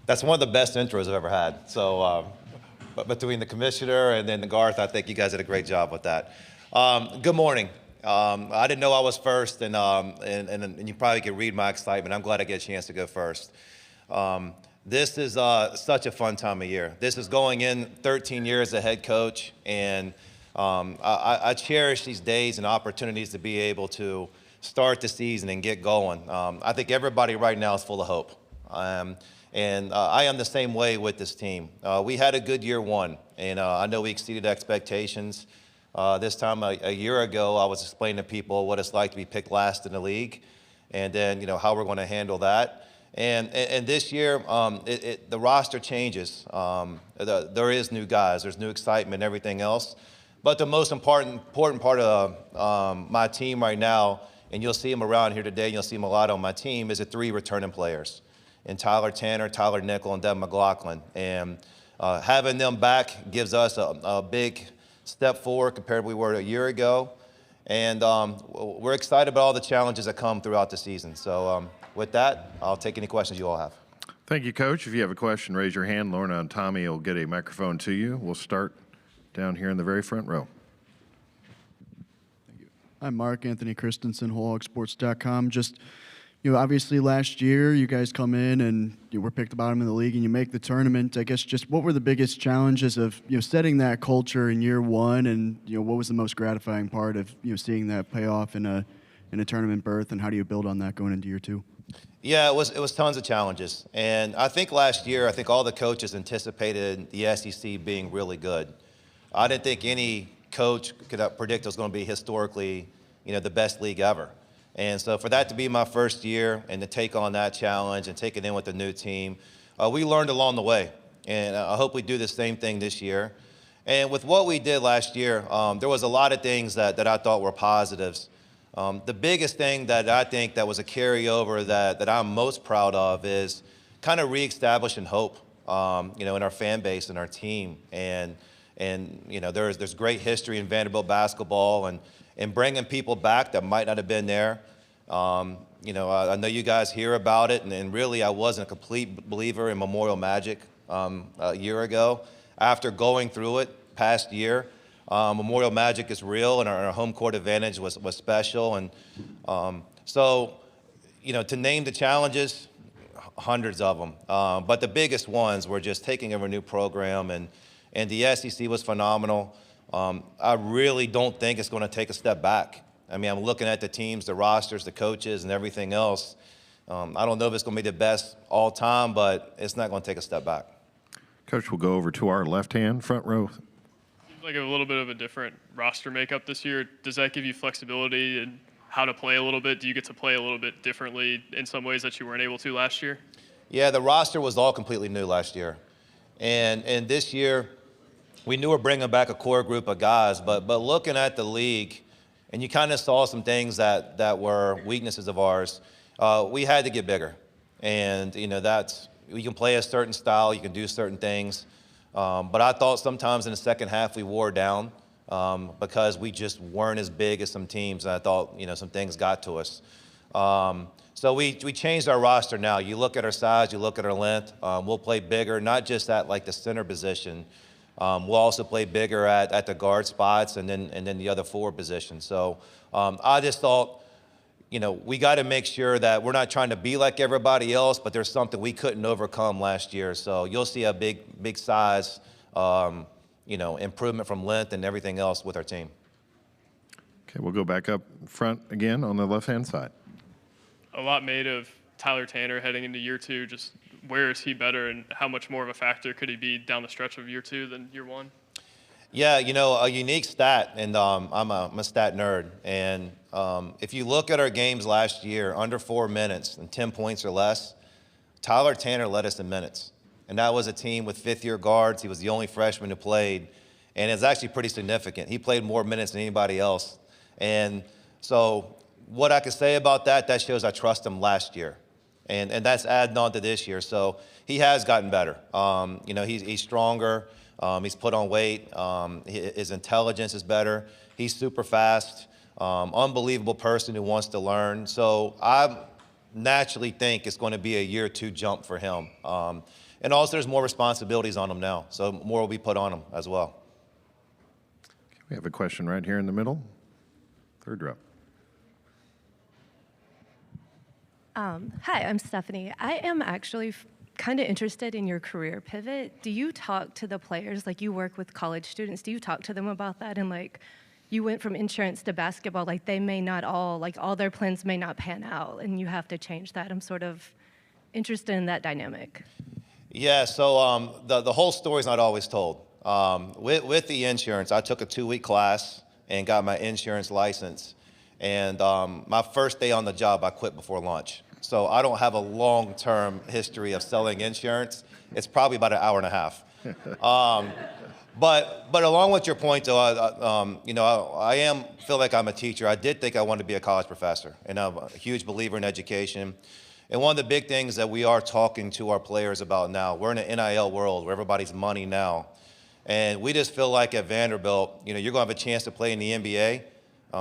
That's one of the best intros I've ever had. So, but between the commissioner and then the Garth, I think you guys did a great job with that. Good morning. I didn't know I was first, and you probably can read my excitement. I'm glad I get a chance to go first. This is such a fun time of year. This is going in 13 years as a head coach, and I cherish these days and opportunities to be able to start the season and get going. I think everybody right now is full of hope. And I am the same way with this team. We had a good year one, and I know we exceeded expectations. This time a year ago, I was explaining to people what it's like to be picked last in the league, and then how we're going to handle that. And this year, the roster changes. There is new guys, there's new excitement, and everything else. But the most important part of my team right now, and you'll see them around here today, and you'll see them a lot on my team, is the 3 returning players. And Tyler Tanner, Tyler Nickel, and Devin McLaughlin. And having them back gives us a big step forward compared to where we were a year ago. And we're excited about all the challenges that come throughout the season. So with that, I'll take any questions you all have. Thank you, Coach. If you have a question, raise your hand. Lorna and Tommy will get a microphone to you. We'll start down here in the very front row. Thank you. I'm Mark Anthony Christensen, WholeHogSports.com. Just, obviously last year you guys come in and you were picked the bottom of the league and you make the tournament. I guess just what were the biggest challenges of setting that culture in year one, and what was the most gratifying part of seeing that pay off in a tournament berth, and how do you build on that going into year two? Yeah, it was tons of challenges, and I think last year all the coaches anticipated the SEC being really good. I didn't think any coach could predict it was going to be historically, the best league ever. And so for that to be my first year and to take on that challenge and take it in with a new team, we learned along the way. And I hope we do the same thing this year. And with what we did last year, there was a lot of things that I thought were positives. The biggest thing that I think that was a carryover that I'm most proud of is kind of reestablishing hope, in our fan base and our team. And there's great history in Vanderbilt basketball, and bringing people back that might not have been there. I know you guys hear about it, and really I wasn't a complete believer in Memorial Magic a year ago. After going through it past year, Memorial Magic is real, and our home court advantage was special. And so, to name the challenges, hundreds of them. But the biggest ones were just taking over a new program, and the SEC was phenomenal. I really don't think it's going to take a step back. I mean, I'm looking at the teams, the rosters, the coaches, and everything else. I don't know if it's going to be the best all time, but it's not going to take a step back. Coach, we'll go over to our left-hand front row. Seems like a little bit of a different roster makeup this year. Does that give you flexibility in how to play a little bit? Do you get to play a little bit differently in some ways that you weren't able to last year? Yeah, the roster was all completely new last year. And this year, we knew we were bringing back a core group of guys, but looking at the league, and you kind of saw some things that were weaknesses of ours, we had to get bigger. And, you can play a certain style, you can do certain things. But I thought sometimes in the second half we wore down because we just weren't as big as some teams. And I thought, some things got to us. So we changed our roster now. You look at our size, you look at our length. We'll play bigger, not just at like the center position. We'll also play bigger at the guard spots and then the other forward positions. So I just thought, we got to make sure that we're not trying to be like everybody else, but there's something we couldn't overcome last year. So you'll see a big size, improvement from length and everything else with our team. Okay, we'll go back up front again on the left-hand side. A lot made of Tyler Tanner heading into year two. Just where is he better, and how much more of a factor could he be down the stretch of year two than year one? Yeah, a unique stat, and I'm a stat nerd. And if you look at our games last year, under 4 minutes and 10 points or less, Tyler Tanner led us in minutes. And that was a team with fifth-year guards. He was the only freshman who played. And it's actually pretty significant. He played more minutes than anybody else. And so what I can say about that shows I trust him last year. And that's adding on to this year. So he has gotten better. He's stronger. He's put on weight. His intelligence is better. He's super fast. Unbelievable person who wants to learn. So I'm naturally think it's going to be a year or two jump for him. And also, there's more responsibilities on him now, so more will be put on him as well. We have a question right here in the middle, third row. Hi, I'm Stephanie. I am actually kind of interested in your career pivot. Do you talk to the players, like you work with college students, do you talk to them about that? And like, you went from insurance to basketball, like they may not all, like all their plans may not pan out and you have to change that. I'm sort of interested in that dynamic. Yeah, so the whole story's not always told. With the insurance, I took a 2-week class and got my insurance license. And my first day on the job, I quit before lunch. So I don't have a long-term history of selling insurance. It's probably about an hour and a half. But along with your point, though, I feel like I'm a teacher. I did think I wanted to be a college professor, and I'm a huge believer in education. And one of the big things that we are talking to our players about now, we're in an NIL world where everybody's money now. And we just feel like at Vanderbilt, you're going to have a chance to play in the NBA.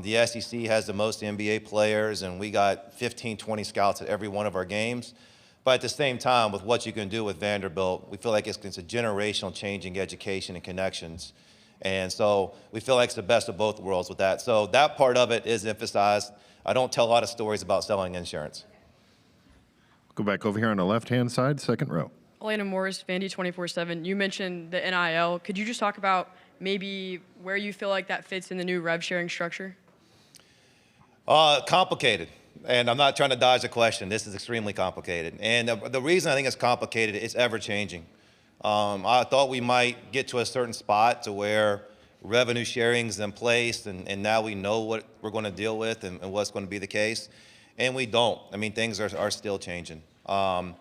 The SEC has the most NBA players, and we got 15, 20 scouts at every one of our games. But at the same time, with what you can do with Vanderbilt, we feel like it's a generational changing education and connections. And so we feel like it's the best of both worlds with that. So that part of it is emphasized. I don't tell a lot of stories about selling insurance. Go back over here on the left-hand side, second row. Elena Morris, Vandy 24/7. You mentioned the NIL. Could you just talk about maybe where you feel like that fits in the new rev sharing structure? Complicated. And I'm not trying to dodge the question. This is extremely complicated. And the reason I think it's complicated, it's ever changing. I thought we might get to a certain spot to where revenue sharing's in place and now we know what we're going to deal with and what's going to be the case. And we don't. I mean, things are still changing. When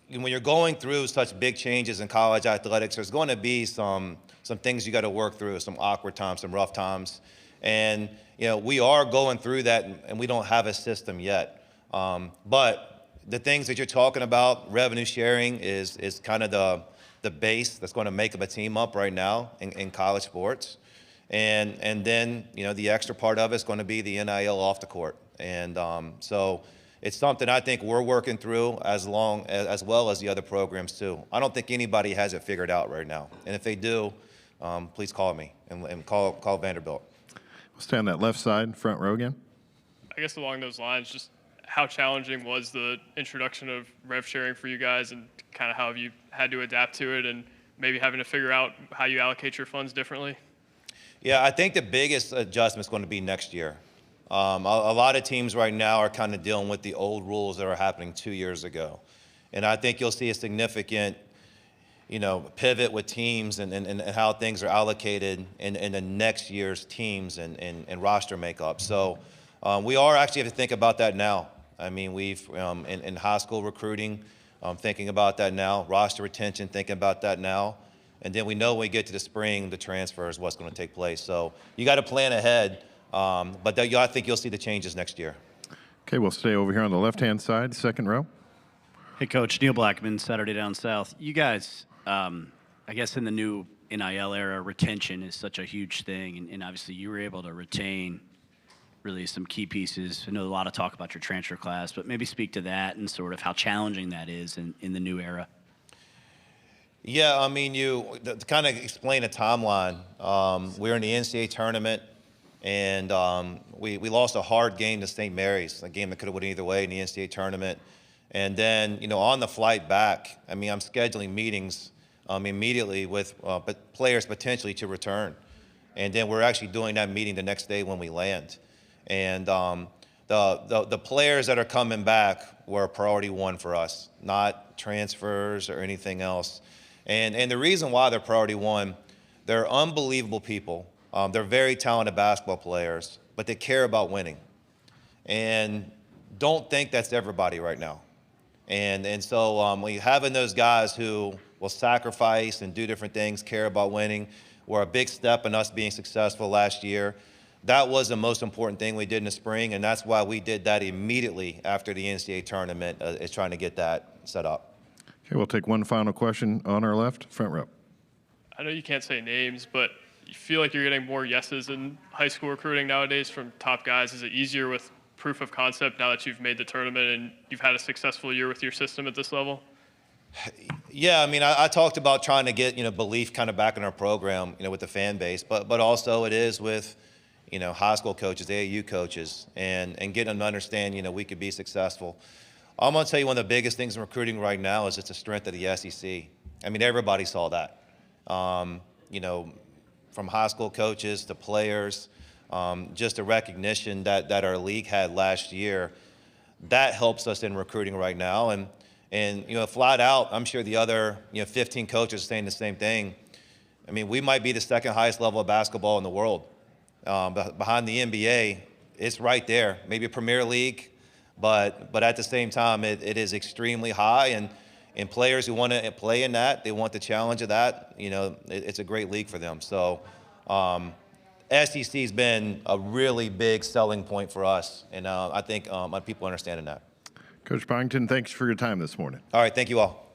you're going through such big changes in college athletics, there's going to be some things you got to work through, some awkward times, some rough times. And, we are going through that and we don't have a system yet. But the things that you're talking about, revenue sharing is kind of the base that's going to make a team up right now in college sports. And then, the extra part of it's going to be the NIL off the court. And so it's something I think we're working through as well as the other programs too. I don't think anybody has it figured out right now. And if they do, please call me and call Vanderbilt. We'll stay on that left side, front row again. I guess along those lines, just how challenging was the introduction of rev sharing for you guys, and kind of how have you had to adapt to it, and maybe having to figure out how you allocate your funds differently? Yeah, I think the biggest adjustment is going to be next year. A lot of teams right now are kind of dealing with the old rules that are happening 2 years ago. And I think you'll see a significant, pivot with teams and how things are allocated in the next year's teams and roster makeup. So we are actually have to think about that now. I mean, we've, in high school recruiting, thinking about that now, roster retention, thinking about that now. And then we know when we get to the spring, the transfer is what's going to take place. So you got to plan ahead. But I think you'll see the changes next year. Okay, we'll stay over here on the left-hand side, second row. Hey, Coach. Neil Blackman, Saturday Down South. You guys, I guess in the new NIL era, retention is such a huge thing. And obviously you were able to retain really some key pieces. I know a lot of talk about your transfer class, but maybe speak to that and sort of how challenging that is in the new era. Yeah, I mean, to kind of explain a timeline, we're in the NCAA tournament. And we lost a hard game to St. Mary's, a game that could have went either way in the NCAA tournament. And then, on the flight back, I mean, I'm scheduling meetings immediately with players potentially to return. And then we're actually doing that meeting the next day when we land. And the players that are coming back were priority one for us, not transfers or anything else. And the reason why they're priority one, they're unbelievable people. They're very talented basketball players, but they care about winning. And don't think that's everybody right now. And so when you're having those guys who will sacrifice and do different things, care about winning, were a big step in us being successful last year. That was the most important thing we did in the spring, and that's why we did that immediately after the NCAA tournament, is trying to get that set up. Okay, we'll take one final question on our left, front row. I know you can't say names, but you feel like you're getting more yeses in high school recruiting nowadays from top guys. Is it easier with proof of concept now that you've made the tournament and you've had a successful year with your system at this level? Yeah, I mean, I talked about trying to get, belief kind of back in our program, with the fan base, but also it is with, high school coaches, AAU coaches, and getting them to understand, we could be successful. I'm going to tell you one of the biggest things in recruiting right now is just the strength of the SEC. I mean, everybody saw that, from high school coaches to players, just the recognition that our league had last year. That helps us in recruiting right now. And flat out, I'm sure the other 15 coaches are saying the same thing. I mean, we might be the second highest level of basketball in the world. Behind the NBA, it's right there. Maybe a Premier League, but at the same time, it is extremely high. And players who want to play in that, they want the challenge of that. It's a great league for them. So SEC's been a really big selling point for us, and I think people are understanding that. Coach Byington, thanks for your time this morning. All right, thank you all.